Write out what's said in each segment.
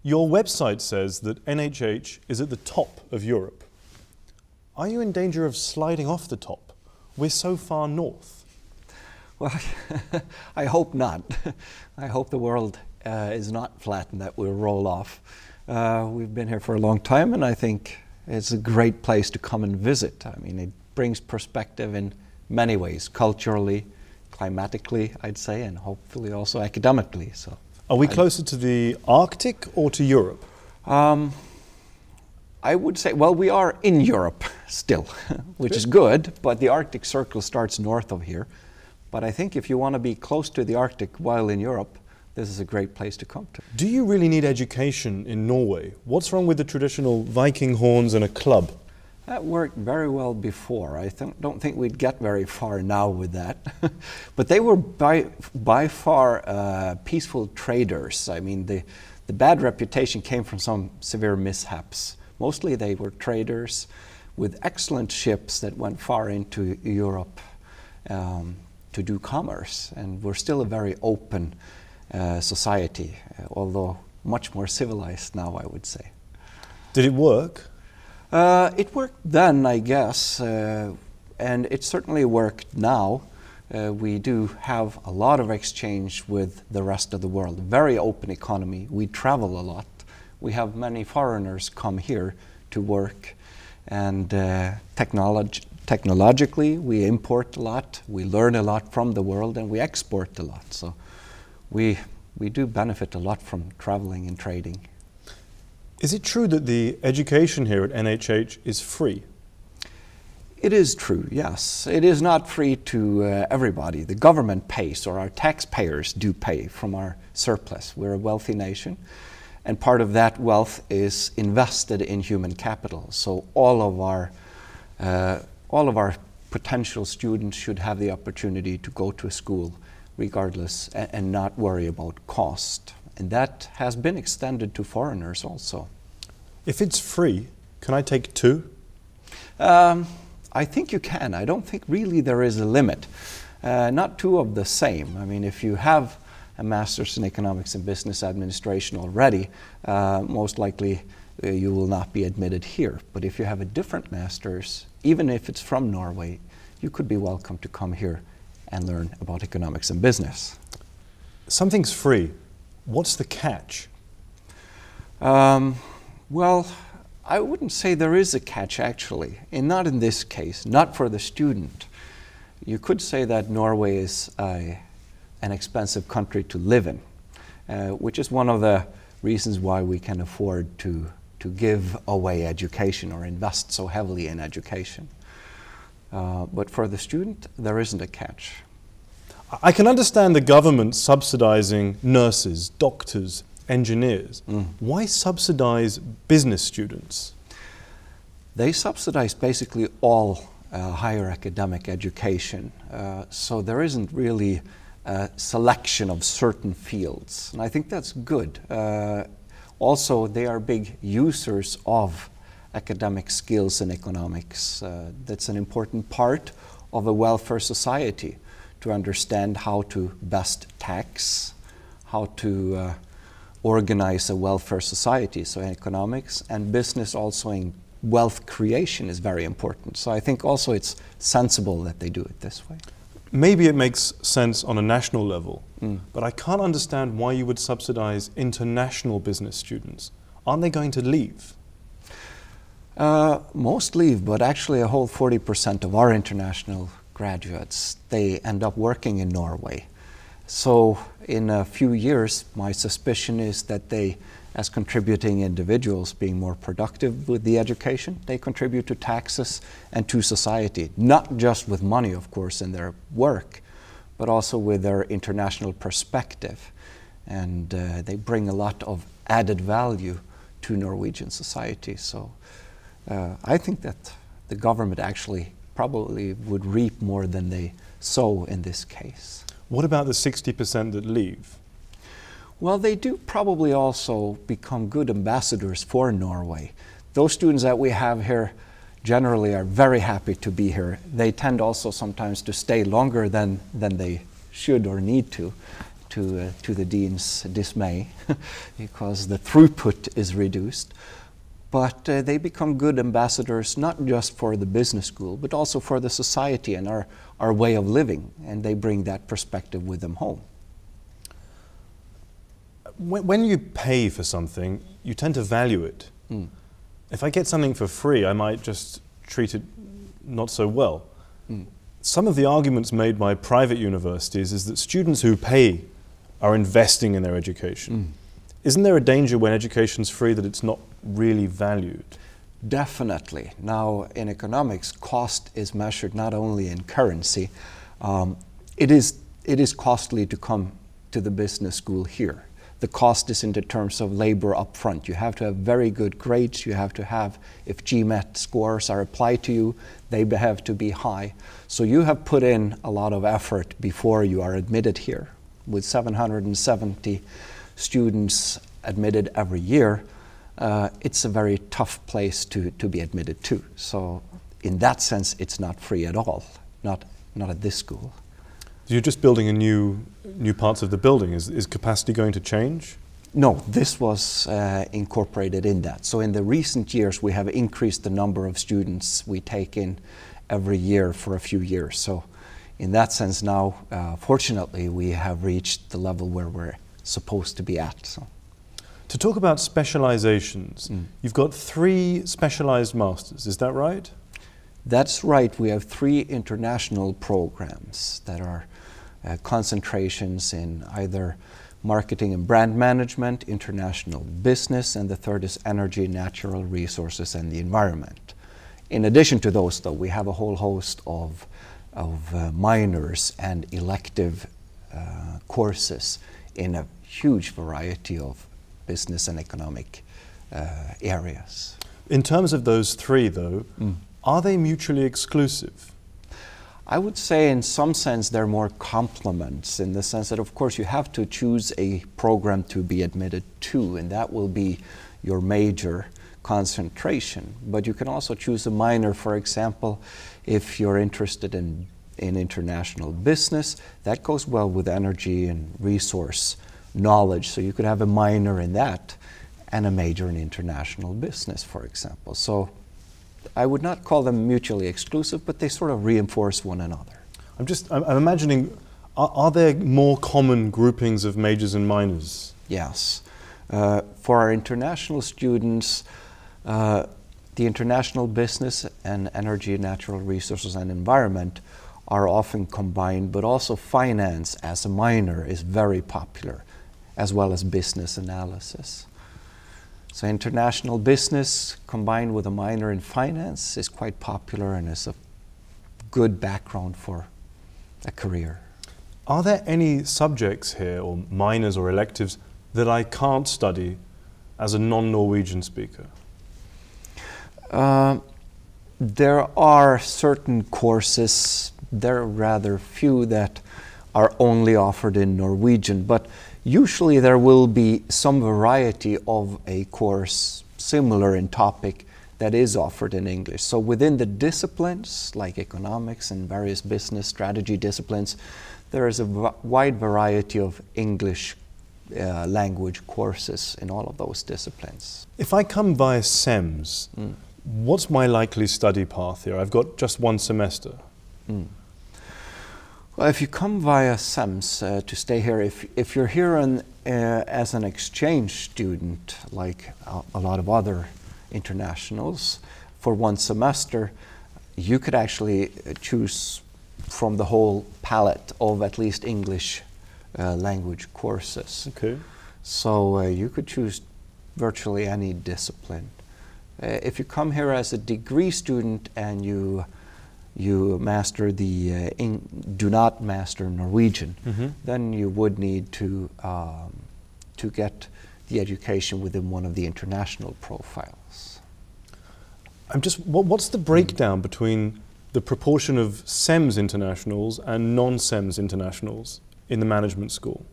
Your website says that NHH is at the top of Europe. Are you in danger of sliding off the top? We're so far north. Well, I hope not. I hope the world is not flat and that we'll roll off. We've been here for a long time, and I think it's a great place to come and visit. I mean, it brings perspective in many ways, culturally, climatically, I'd say, and hopefully also academically. So, are we closer to the Arctic or to Europe? I would say, well, we are in Europe still, which is good, but the Arctic Circle starts north of here. But I think if you want to be close to the Arctic while in Europe, this is a great place to come to. Do you really need education in Norway? What's wrong with the traditional Viking horns and a club? That worked very well before. I don't think we'd get very far now with that. But they were by far peaceful traders. I mean, the bad reputation came from some severe mishaps. Mostly they were traders with excellent ships that went far into Europe to do commerce. And we're still a very open society, although much more civilized now, I would say. Did it work? It worked then, I guess, and it certainly worked now. We do have a lot of exchange with the rest of the world. Very open economy. We travel a lot. We have many foreigners come here to work, and technologically we import a lot. We learn a lot from the world, and we export a lot. So we do benefit a lot from traveling and trading. Is it true that the education here at NHH is free? It is true, yes. It is not free to everybody. The government pays, or our taxpayers do pay from our surplus. We're a wealthy nation, and part of that wealth is invested in human capital. So all of our potential students should have the opportunity to go to a school regardless and not worry about cost. And that has been extended to foreigners also. If it's free, can I take two? I think you can. I don't think really there is a limit. Not two of the same. I mean, if you have a master's in economics and business administration already, most likely you will not be admitted here. But if you have a different master's, even if it's from Norway, you could be welcome to come here and learn about economics and business. Something's free. What's the catch? Well, I wouldn't say there is a catch, actually, and not in this case, not for the student. You could say that Norway is an expensive country to live in, which is one of the reasons why we can afford to give away education or invest so heavily in education. But for the student, there isn't a catch. I can understand the government subsidizing nurses, doctors, engineers. Why subsidize business students? They subsidize basically all higher academic education. So there isn't really a selection of certain fields. And I think that's good. Also, they are big users of academic skills in economics. That's an important part of a welfare society, to understand how to best tax, how to organize a welfare society. So economics and business also in wealth creation is very important. So I think also it's sensible that they do it this way. Maybe it makes sense on a national level, but I can't understand why you would subsidize international business students. Aren't they going to leave? Most leave, but actually a whole 40% of our international graduates, they end up working in Norway. So in a few years, my suspicion is that they, as contributing individuals, being more productive with the education, they contribute to taxes and to society, not just with money, of course, in their work, but also with their international perspective. And they bring a lot of added value to Norwegian society. So I think that the government actually probably would reap more than they sow in this case. What about the 60% that leave? Well, they do probably also become good ambassadors for Norway. Those students that we have here generally are very happy to be here. They tend also sometimes to stay longer than they should or need to. to the dean's dismay because the throughput is reduced. But they become good ambassadors, not just for the business school, but also for the society and our way of living, and they bring that perspective with them home. When you pay for something, you tend to value it. If I get something for free, I might just treat it not so well. Some of the arguments made by private universities is that students who pay are investing in their education. Isn't there a danger when education's free that it's not really valued? Definitely. Now, in economics, cost is measured not only in currency. It is costly to come to the business school here. The cost is in the terms of labor up front. You have to have very good grades. You have to have, if GMAT scores are applied to you, they have to be high. So you have put in a lot of effort before you are admitted here. With 770 students admitted every year, it's a very tough place to be admitted to. So in that sense, it's not free at all, not at this school. You're just building a new parts of the building. Is capacity going to change? No, this was incorporated in that. So in the recent years, we have increased the number of students we take in every year for a few years. So in that sense now, fortunately, we have reached the level where we're supposed to be at. So. To talk about specializations, you've got 3 specialized masters, is that right? That's right. We have 3 international programs that are concentrations in either marketing and brand management, international business, and the third is energy, natural resources, and the environment. In addition to those, though, we have a whole host of minors and elective courses in a huge variety of business and economic areas. In terms of those 3, though, are they mutually exclusive? I would say in some sense they're more complements, in the sense that of course you have to choose a program to be admitted to, and that will be your major concentration. But you can also choose a minor, for example, if you're interested in international business, that goes well with energy and resource knowledge. So you could have a minor in that and a major in international business, for example. So I would not call them mutually exclusive, but they sort of reinforce one another. I'm imagining, are there more common groupings of majors and minors? Yes. For our international students, the international business and energy, natural resources, and environment are often combined, but also finance as a minor is very popular, as well as business analysis. So international business combined with a minor in finance is quite popular and is a good background for a career. Are there any subjects here, or minors or electives, that I can't study as a non-Norwegian speaker? There are certain courses, there are rather few that are only offered in Norwegian, but usually there will be some variety of a course similar in topic that is offered in English. So within the disciplines, like economics and various business strategy disciplines, there is a wide variety of English language courses in all of those disciplines. If I come via CEMS, what's my likely study path here? I've got just 1 semester. Well, if you come via CEMS to stay here, if you're here as an exchange student, like a lot of other internationals, for 1 semester, you could actually choose from the whole palette of at least English language courses. Okay. So you could choose virtually any discipline. If you come here as a degree student and you master do not master Norwegian, then you would need to get the education within one of the international profiles. What's the breakdown between the proportion of CEMS internationals and non-CEMS internationals in the management school?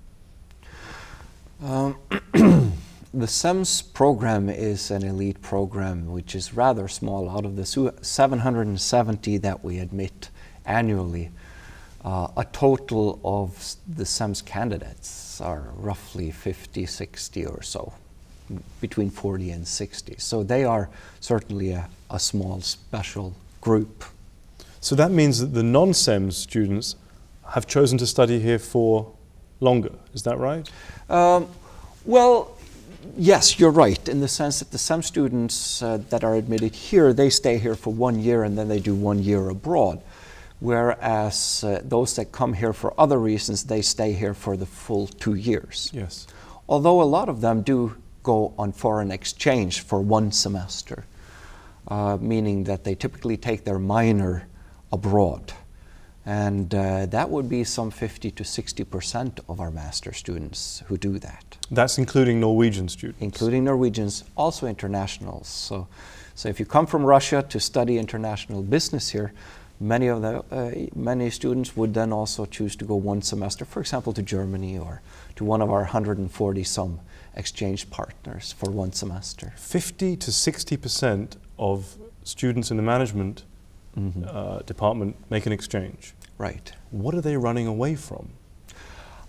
The CEMS program is an elite program which is rather small. Out of the 770 that we admit annually, A total of the CEMS candidates are roughly 50, 60 or so, between 40 and 60. So they are certainly a small special group. So that means that the non-CEMS students have chosen to study here for longer, is that right? Well, yes, you're right, in the sense that the CEMS students that are admitted here, they stay here for 1 year and then they do 1 year abroad. Whereas those that come here for other reasons, they stay here for the full 2 years. Yes. Although a lot of them do go on foreign exchange for 1 semester, meaning that they typically take their minor abroad. And that would be some 50 to 60% of our master students who do that. That's including Norwegian students? Including Norwegians, also internationals. So if you come from Russia to study international business here, many students would then also choose to go 1 semester, for example, to Germany or to one of our 140 some exchange partners for 1 semester. 50 to 60% of students in the management department make an exchange. Right. What are they running away from?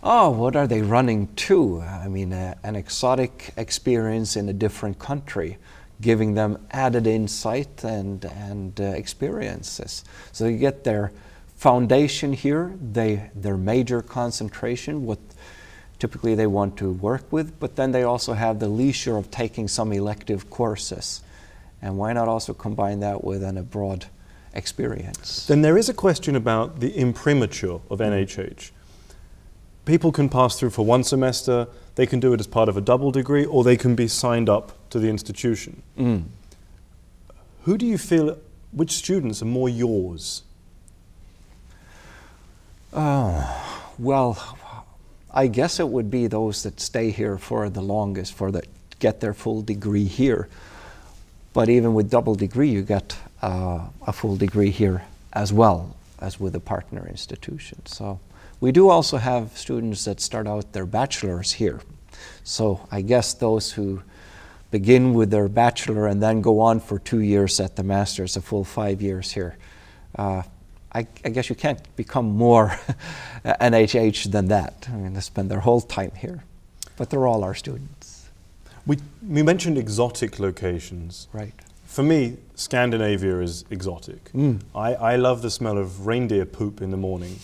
Oh, what are they running to? I mean, an exotic experience in a different country, giving them added insight and experiences. So you get their foundation here, their major concentration, what typically they want to work with, but then they also have the leisure of taking some elective courses. And why not also combine that with an abroad experience? Then there is a question about the imprimatur of NHH. People can pass through for 1 semester, they can do it as part of a double degree, or they can be signed up to the institution. Who do you feel, which students are more yours? Well, I guess it would be those that stay here for the longest, get their full degree here. But even with double degree, you get a full degree here as well as with a partner institution. So we do also have students that start out their bachelor's here. So I guess those who begin with their bachelor and then go on for 2 years at the master's, a full 5 years here. I guess you can't become more NHH than that. I mean, they spend their whole time here. But they're all our students. We mentioned exotic locations. Right. For me, Scandinavia is exotic. I love the smell of reindeer poop in the morning.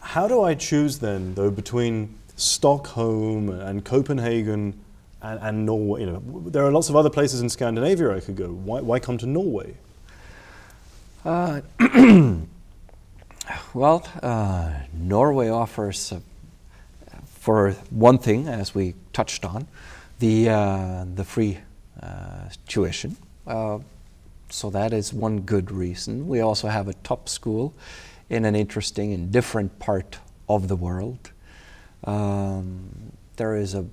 How do I choose then, though, between Stockholm and Copenhagen and Norway? You know, there are lots of other places in Scandinavia I could go. Why come to Norway? Well, Norway offers, for one thing, as we touched on, the free tuition. So that is one good reason. We also have a top school in an interesting and different part of the world. There is a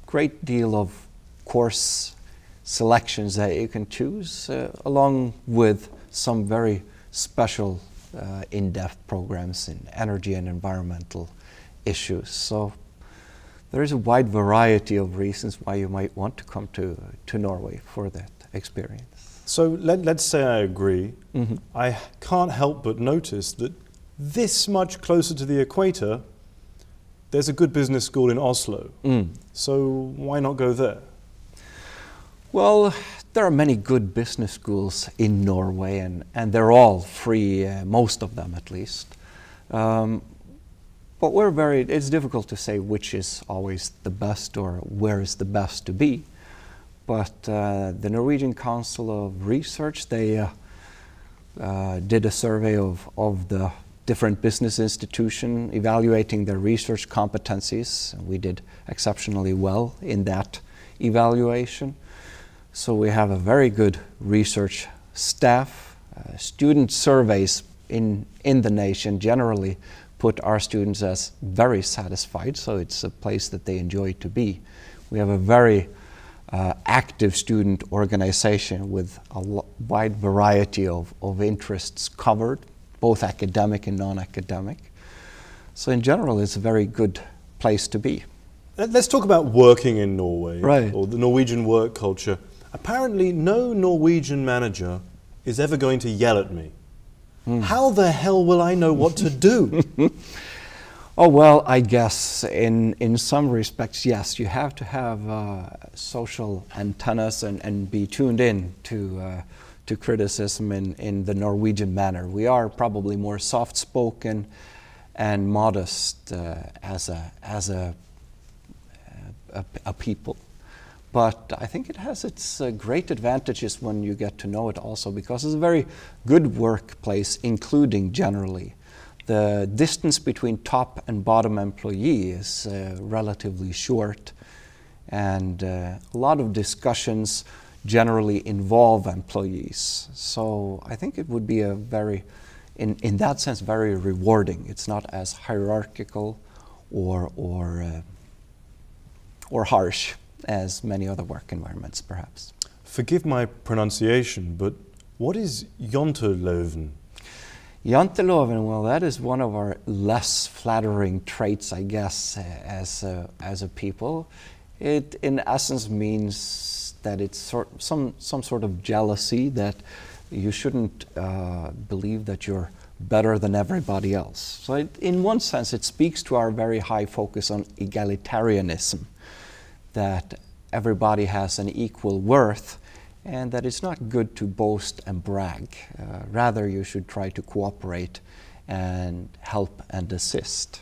great deal of course selections that you can choose, along with some very special in-depth programs in energy and environmental issues. So there is a wide variety of reasons why you might want to come to Norway for that experience. So let's say I agree. I can't help but notice that this much closer to the equator, there's a good business school in Oslo. So why not go there? Well, there are many good business schools in Norway, and they're all free, most of them at least. But it's difficult to say which is always the best or where is the best to be. But the Norwegian Council of Research, they did a survey of the different business institutions, evaluating their research competencies. We did exceptionally well in that evaluation. So we have a very good research staff. Student surveys in the nation generally put our students as very satisfied, so it's a place that they enjoy to be. We have a very active student organization with a wide variety of interests covered, both academic and non-academic. So in general, it's a very good place to be. Let's talk about working in Norway, right, or the Norwegian work culture. Apparently, no Norwegian manager is ever going to yell at me. How the hell will I know what to do? Oh, well, I guess in some respects, yes, you have to have social antennas and be tuned in to criticism in the Norwegian manner. We are probably more soft-spoken and modest as a people. But I think it has its great advantages when you get to know it also, because it's a very good workplace, including generally. The distance between top and bottom employee is relatively short, and a lot of discussions generally involve employees. So I think it would be a very, in that sense, very rewarding. It's not as hierarchical or harsh as many other work environments, perhaps. Forgive my pronunciation, but what is janteloven? Janteloven, well, that is one of our less flattering traits, I guess, as a people. It, in essence, means that it's some sort of jealousy, that you shouldn't believe that you're better than everybody else. So in one sense, it speaks to our very high focus on egalitarianism, that everybody has an equal worth, and that it's not good to boast and brag. Rather, you should try to cooperate and help and assist.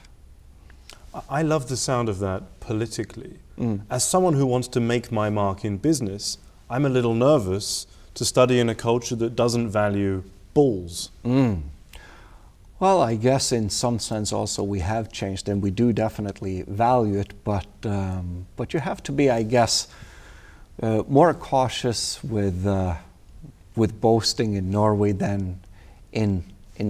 I love the sound of that politically. As someone who wants to make my mark in business, I'm a little nervous to study in a culture that doesn't value balls. Well, I guess in some sense also we have changed, and we do definitely value it, but you have to be, I guess, more cautious with boasting in Norway than in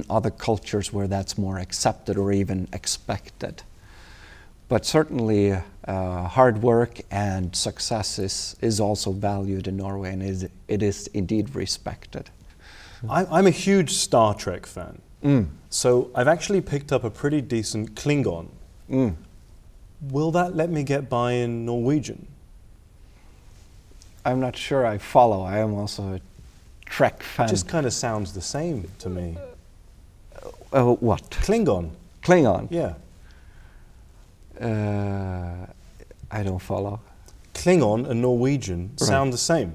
other cultures where that's more accepted or even expected. But certainly hard work and success is also valued in Norway, and it is indeed respected. I'm a huge Star Trek fan. So I've actually picked up a pretty decent Klingon. Will that let me get by in Norwegian? I'm not sure I follow. I am also a Trek fan. It just kind of sounds the same to me. What? Klingon. Klingon? Yeah. I don't follow. Klingon and Norwegian sound the same.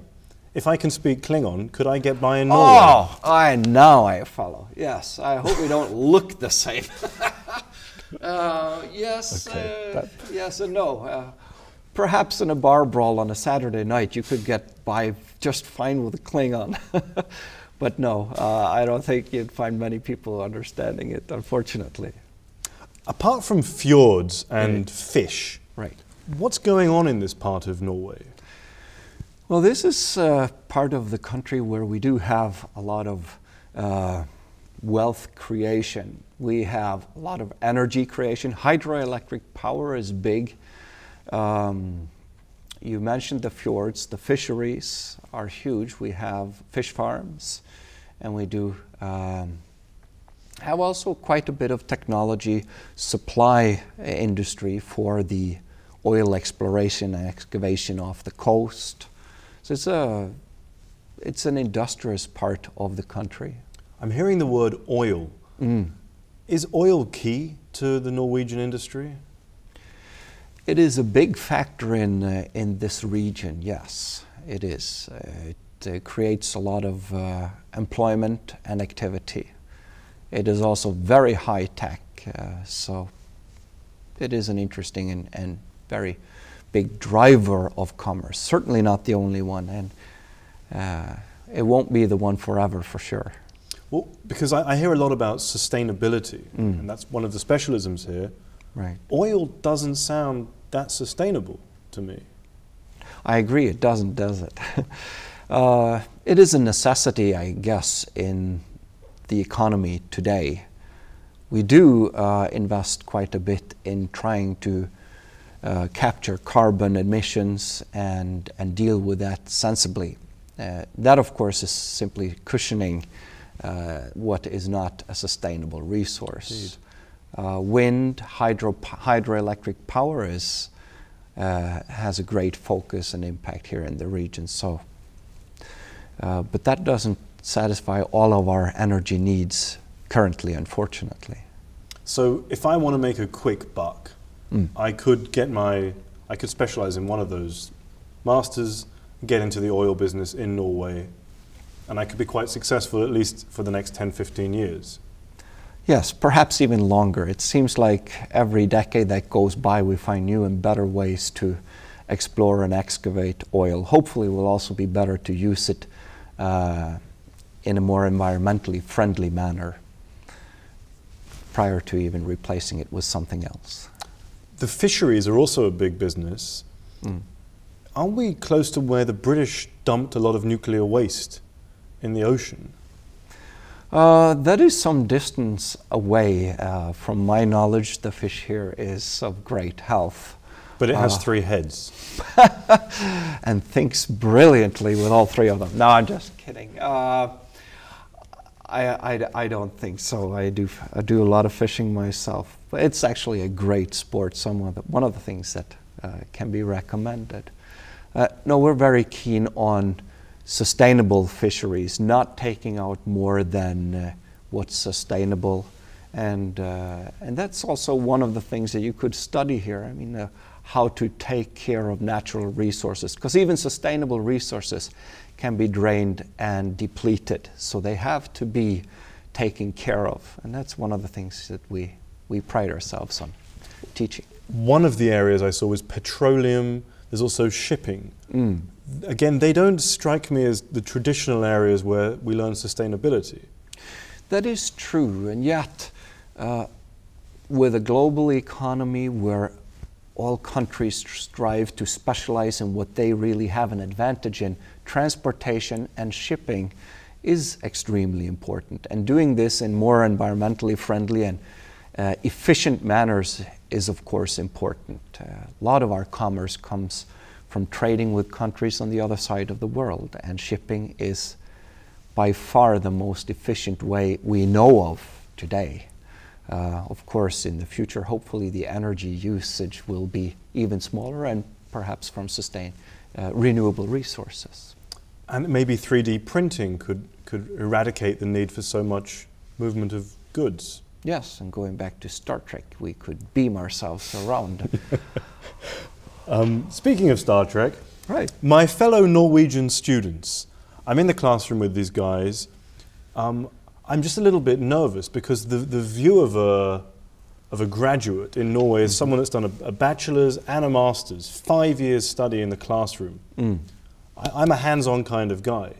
If I can speak Klingon, could I get by in Norway? Oh, now I follow. Yes, I hope we don't look the same. Yes, okay, yes and no. Perhaps in a bar brawl on a Saturday night, you could get by just fine with a Klingon. But no, I don't think you'd find many people understanding it, unfortunately. Apart from fjords and fish, right, what's going on in this part of Norway? Well, this is part of the country where we do have a lot of wealth creation. We have a lot of energy creation. Hydroelectric power is big. You mentioned the fjords. The fisheries are huge. We have fish farms, and we do have also quite a bit of technology supply industry for the oil exploration and excavation off the coast. So it's an industrious part of the country. I'm hearing the word oil. Is oil key to the Norwegian industry? It is a big factor in this region, yes, it is. It creates a lot of employment and activity. It is also very high tech, so it is an interesting and very big driver of commerce. Certainly not the only one, and it won't be the one forever for sure. Well, because I hear a lot about sustainability, and that's one of the specialisms here. Right. Oil doesn't sound that sustainable to me. I agree, it doesn't, does it? It is a necessity, I guess, in the economy today. We do invest quite a bit in trying to capture carbon emissions and deal with that sensibly. That, of course, is simply cushioning what is not a sustainable resource. Wind, hydroelectric power has a great focus and impact here in the region. So, but that doesn't satisfy all of our energy needs currently, unfortunately. So if I want to make a quick buck, I could specialize in one of those masters, get into the oil business in Norway, and I could be quite successful at least for the next 10, 15 years. Yes, perhaps even longer. It seems like every decade that goes by we find new and better ways to explore and excavate oil. Hopefully we'll also be better to use it in a more environmentally friendly manner prior to even replacing it with something else. The fisheries are also a big business. Aren't we close to where the British dumped a lot of nuclear waste in the ocean? That is some distance away. From my knowledge, the fish here is of great health. But it has 3 heads. And thinks brilliantly with all 3 of them. No, I'm just kidding. I don't think so. I do a lot of fishing myself. But it's actually a great sport. One of the things that can be recommended. No, we're very keen on sustainable fisheries, not taking out more than what's sustainable, and that's also one of the things that you could study here. I mean, how to take care of natural resources, because even sustainable resources can be drained and depleted, so they have to be taken care of, and that's one of the things that we pride ourselves on teaching. One of the areas I saw was petroleum. There's also shipping. Again, they don't strike me as the traditional areas where we learn sustainability. That is true, and yet with a global economy where all countries strive to specialize in what they really have an advantage in, transportation and shipping is extremely important. And doing this in more environmentally friendly and efficient manners is of course important. A lot of our commerce comes from trading with countries on the other side of the world, and shipping is by far the most efficient way we know of today. Of course, in the future, hopefully the energy usage will be even smaller and perhaps from renewable resources. And maybe 3D printing could eradicate the need for so much movement of goods. Yes, and going back to Star Trek, we could beam ourselves around. Speaking of Star Trek, right. My fellow Norwegian students, I'm in the classroom with these guys. I'm just a little bit nervous because the view of a graduate in Norway is someone that's done a bachelor's and a master's, 5 years study in the classroom. I'm a hands-on kind of guy.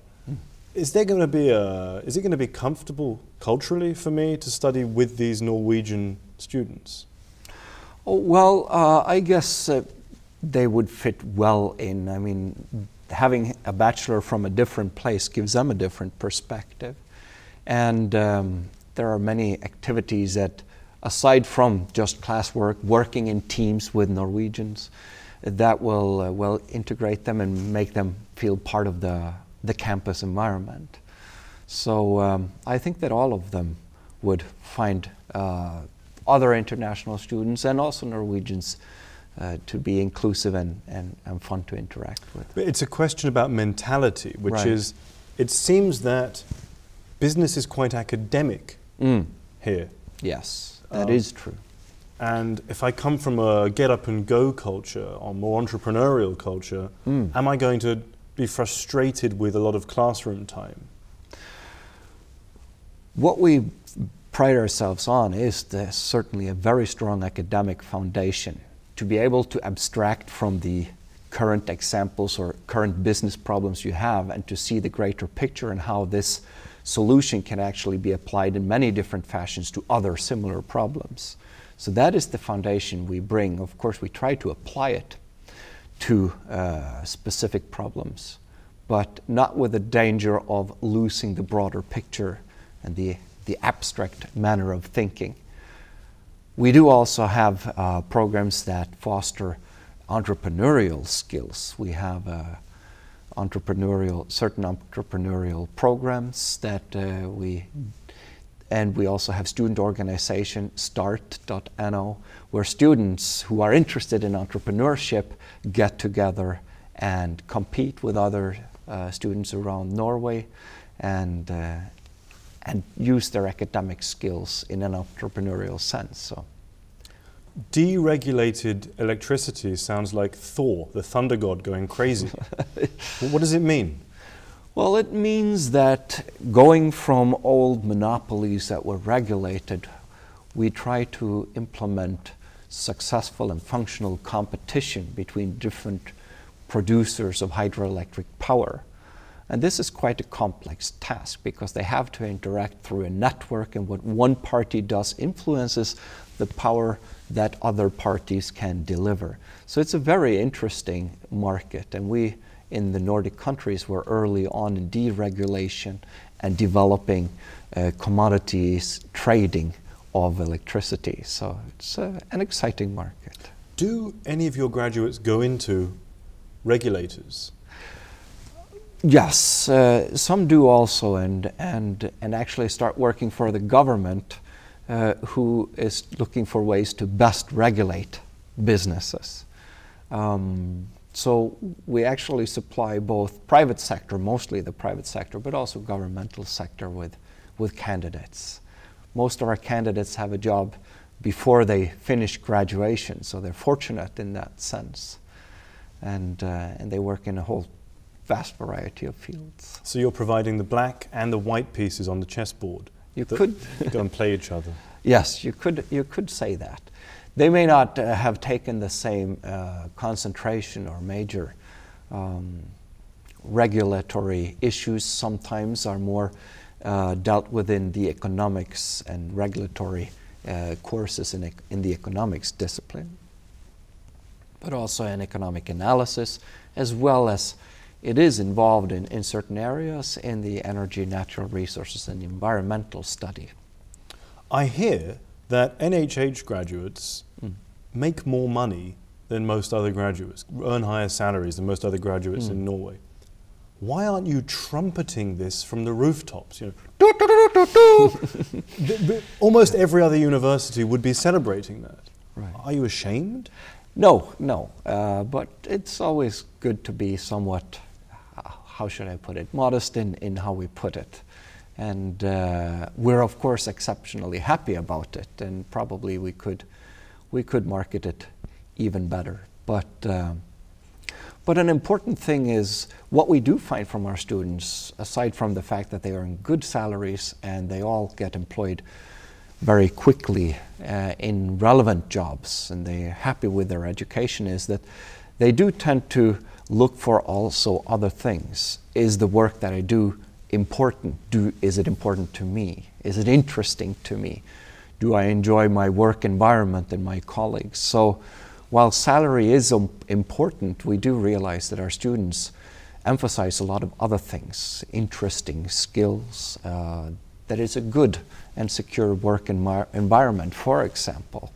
Is it going to be comfortable culturally for me to study with these Norwegian students? Oh, well, I guess they would fit well in. I mean, having a bachelor from a different place gives them a different perspective. And there are many activities that, aside from just classwork, working in teams with Norwegians, that will integrate them and make them feel part of the campus environment. So I think that all of them would find other international students and also Norwegians to be inclusive and fun to interact with. But it's a question about mentality, which is, it seems that business is quite academic here. Yes, that is true. And if I come from a get-up-and-go culture, or more entrepreneurial culture, am I going to be frustrated with a lot of classroom time? What we pride ourselves on is certainly a very strong academic foundation. To be able to abstract from the current examples or current business problems you have and to see the greater picture and how this solution can actually be applied in many different fashions to other similar problems. So that is the foundation we bring. Of course, we try to apply it to specific problems, but not with the danger of losing the broader picture and the abstract manner of thinking. We do also have programs that foster entrepreneurial skills. We have certain entrepreneurial programs that and we also have student organization start.no, where students who are interested in entrepreneurship get together and compete with other students around Norway and and use their academic skills in an entrepreneurial sense. So. Deregulated electricity sounds like Thor, the thunder god, going crazy. What does it mean? Well, it means that going from old monopolies that were regulated, we try to implement successful and functional competition between different producers of hydroelectric power. And this is quite a complex task because they have to interact through a network, and what one party does influences the power that other parties can deliver. So it's a very interesting market, and we in the Nordic countries were early on in deregulation and developing commodities trading of electricity. So it's an exciting market. Do any of your graduates go into regulators? Yes, some do also, and actually start working for the government, who is looking for ways to best regulate businesses. So we actually supply both private sector, mostly the private sector, but also governmental sector with candidates. Most of our candidates have a job before they finish graduation, so they're fortunate in that sense. And they work in a whole vast variety of fields. So you're providing the black and the white pieces on the chessboard. You could go and play each other. Yes, you could say that. They may not have taken the same concentration or major regulatory issues. Sometimes are more dealt with in the economics and regulatory courses in the economics discipline, but also in economic analysis, as well as it is involved in certain areas in the energy, natural resources, and environmental study. I hear that NHH graduates make more money than most other graduates, earn higher salaries than most other graduates in Norway. Why aren't you trumpeting this from the rooftops? You know, almost every other university would be celebrating that. Right. Are you ashamed? No, but it's always good to be somewhat, how should I put it, modest in how we put it. And we're of course exceptionally happy about it, and probably we could market it even better. But an important thing is what we do find from our students, aside from the fact that they earn good salaries and they all get employed very quickly in relevant jobs and they're happy with their education, is that they do tend to look for also other things. Is the work that I do important? Is it important to me? Is it interesting to me? Do I enjoy my work environment and my colleagues? So while salary is important, we do realize that our students emphasize a lot of other things, interesting skills, that is a good and secure work environment, for example.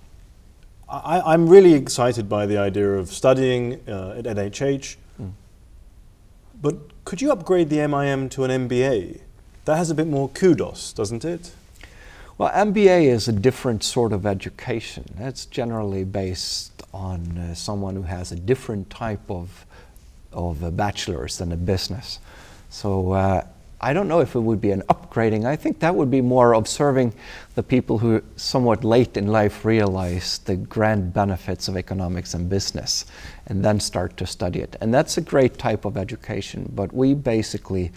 I'm really excited by the idea of studying at NHH, but could you upgrade the MIM to an MBA? That has a bit more kudos, doesn't it? Well, MBA is a different sort of education. It's generally based on someone who has a different type of a bachelor's than a business. So I don't know if it would be an upgrading. I think that would be more observing the people who somewhat late in life realize the grand benefits of economics and business and then start to study it. And that's a great type of education, but we basically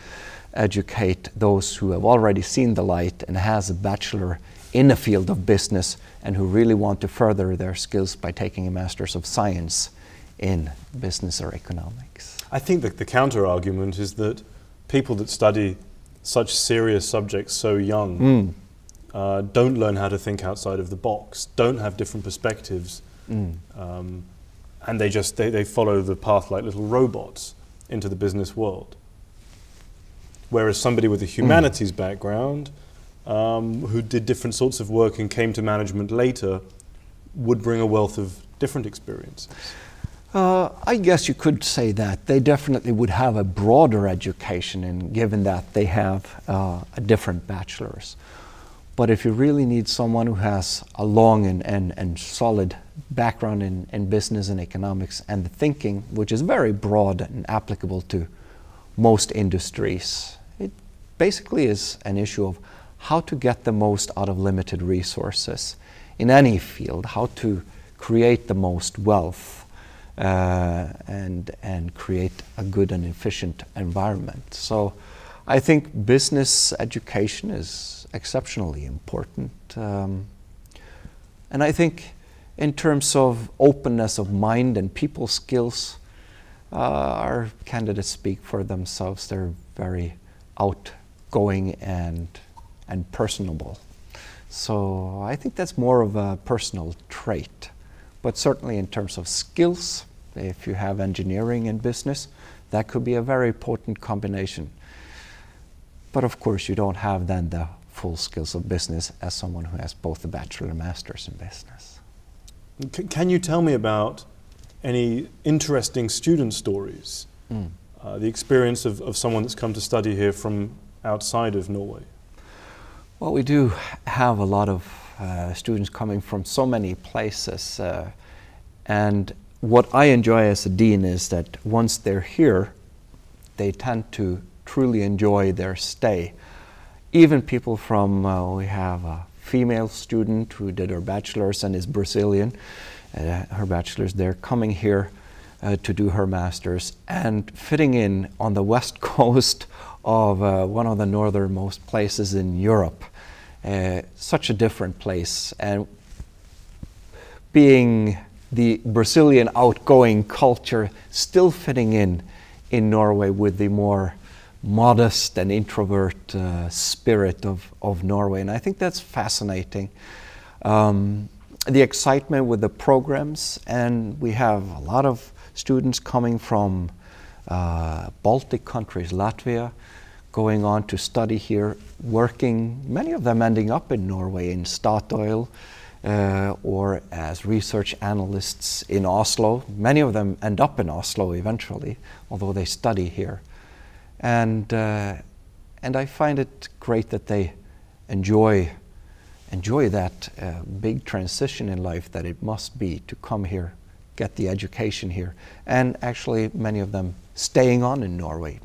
educate those who have already seen the light and has a bachelor in a field of business and who really want to further their skills by taking a Master's of Science in business or economics. I think that the counter argument is that people that study such serious subjects so young don't learn how to think outside of the box, don't have different perspectives, and they follow the path like little robots into the business world. Whereas somebody with a humanities background who did different sorts of work and came to management later would bring a wealth of different experiences. I guess you could say that. They definitely would have a broader education, and given that they have a different bachelor's. But if you really need someone who has a long and solid background in business and economics and the thinking, which is very broad and applicable to most industries, it basically is an issue of how to get the most out of limited resources in any field, how to create the most wealth and create a good and efficient environment. So I think business education is exceptionally important. And I think in terms of openness of mind and people skills, our candidates speak for themselves. They're very outgoing and personable. So I think that's more of a personal trait. But certainly in terms of skills, if you have engineering and business, that could be a very potent combination. But of course you don't have then the full skills of business as someone who has both a bachelor and master's in business. Can you tell me about any interesting student stories? The experience of someone that's come to study here from outside of Norway? Well, we do have a lot of students coming from so many places. And what I enjoy as a dean is that once they're here, they tend to truly enjoy their stay. Even people from, we have a female student who did her bachelor's and is Brazilian, her bachelor's, they're coming here to do her master's and fitting in on the west coast of one of the northernmost places in Europe. Such a different place, and being the Brazilian outgoing culture still fitting in Norway with the more modest and introvert spirit of Norway, and I think that's fascinating. The excitement with the programs, and we have a lot of students coming from Baltic countries, Latvia, going on to study here, working, many of them ending up in Norway in Statoil or as research analysts in Oslo. Many of them end up in Oslo eventually, although they study here. And I find it great that they enjoy that big transition in life that it must be to come here, get the education here, and actually many of them staying on in Norway.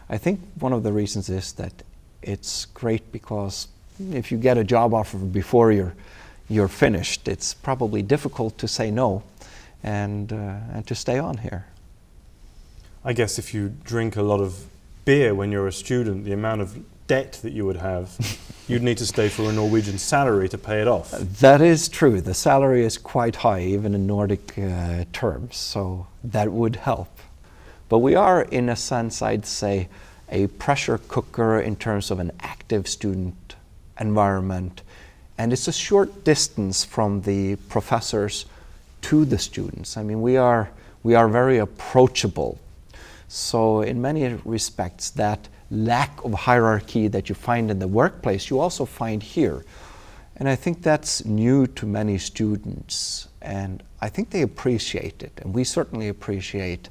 I think one of the reasons is that it's great because if you get a job offer before you're finished, it's probably difficult to say no and to stay on here. I guess if you drink a lot of beer when you're a student, the amount of debt that you would have, you'd need to stay for a Norwegian salary to pay it off. That is true. The salary is quite high, even in Nordic terms, so that would help. But we are, in a sense, I'd say, a pressure cooker in terms of an active student environment. And it's a short distance from the professors to the students. I mean, we are very approachable. So in many respects, that lack of hierarchy that you find in the workplace, you also find here. And I think that's new to many students. And I think they appreciate it. And we certainly appreciate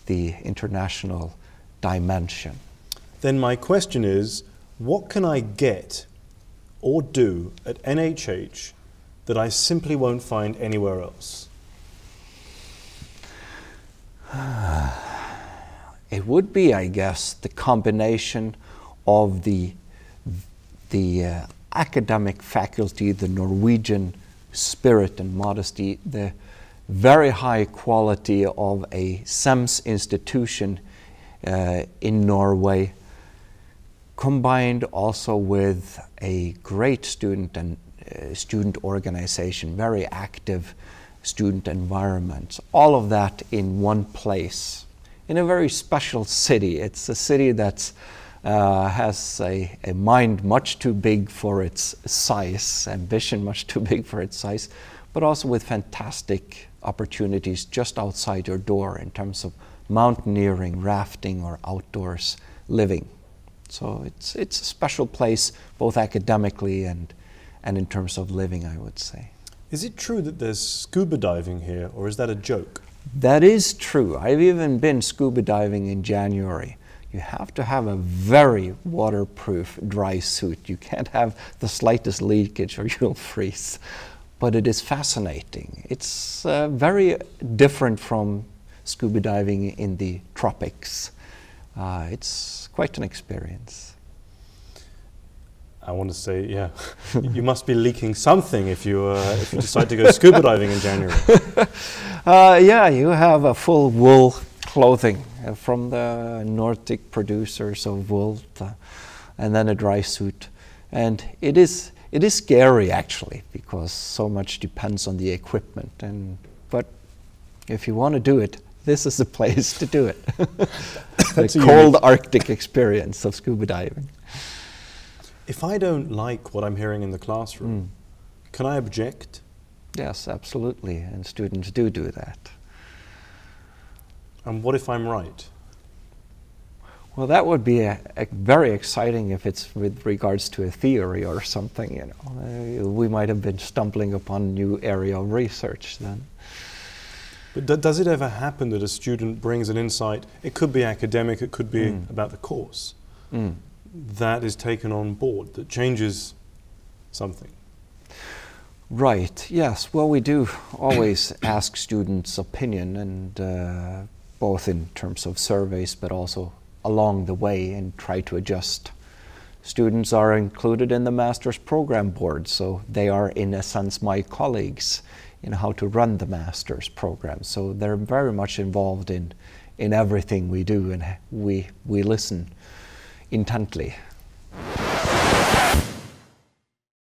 the international dimension. Then my question is, what can I get or do at NHH that I simply won't find anywhere else? It would be, I guess, the combination of the academic faculty, the Norwegian spirit and modesty, the very high quality of a CEMS institution in Norway, combined also with a great student and student organization, very active student environments. All of that in one place, in a very special city. It's a city that has a mind much too big for its size, ambition much too big for its size, but also with fantastic opportunities just outside your door in terms of mountaineering, rafting, or outdoors living. So it's a special place, both academically and in terms of living, I would say. Is it true that there's scuba diving here, or is that a joke? That is true. I've even been scuba diving in January. You have to have a very waterproof dry suit. You can't have the slightest leakage or you'll freeze. But it is fascinating. It's very different from scuba diving in the tropics. It's quite an experience. I want to say, yeah, you must be leaking something if you decide to go scuba diving in January. Yeah, you have a full wool clothing from the Nordic producers of wool, and then a dry suit. And it is scary actually, because so much depends on the equipment. But if you want to do it, this is the place to do it. The cold Arctic experience of scuba diving. If I don't like what I'm hearing in the classroom, can I object? Yes, absolutely, and students do that. And what if I'm right? Well, that would be very exciting if it's with regards to a theory or something, you know. We might have been stumbling upon a new area of research then. But does it ever happen that a student brings an insight, it could be academic, it could be about the course, that is taken on board, that changes something? Right, yes. Well, we do always ask students' opinion, and both in terms of surveys, but also along the way, and try to adjust. Students are included in the master's program board, so they are in a sense my colleagues in how to run the master's program. So they're very much involved in everything we do, and we listen intently.